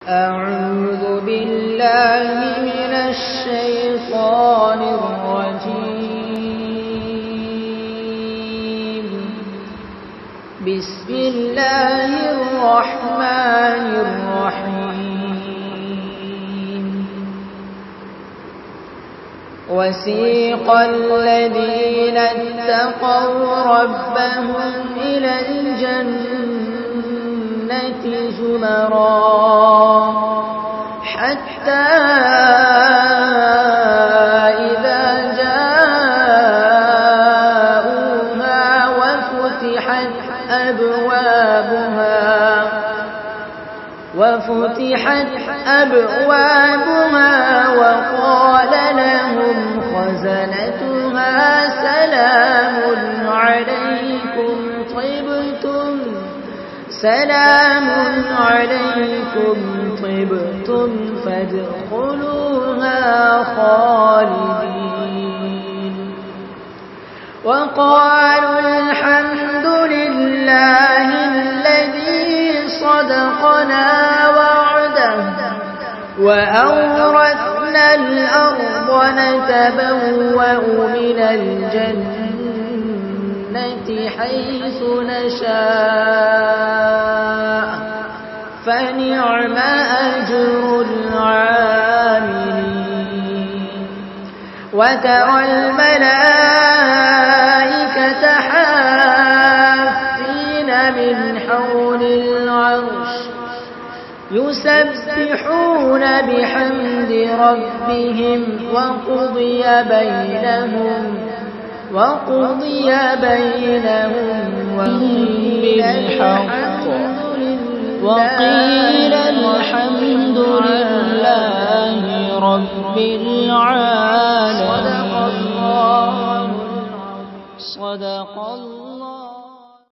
أعوذ بالله من الشيطان الرجيم. بسم الله الرحمن الرحيم. وسيق الذين اتقوا ربهم إلى الجنة زمرا حتى إذا جاءوها وفتحت أبوابها وقال لهم خزنتها سلام عليكم طبتم فادخلوها خالدين. وقالوا الحمد لله الذي صدقنا وعده وأورثنا الأرض نتبوأ من الجنة حيث نشاء فنعم أجر العاملين. وترى الملائكة حافين من حول العرش يسبحون بحمد ربهم وقضي بينهم وقيل الحمد لله رب العالمين. صدق الله.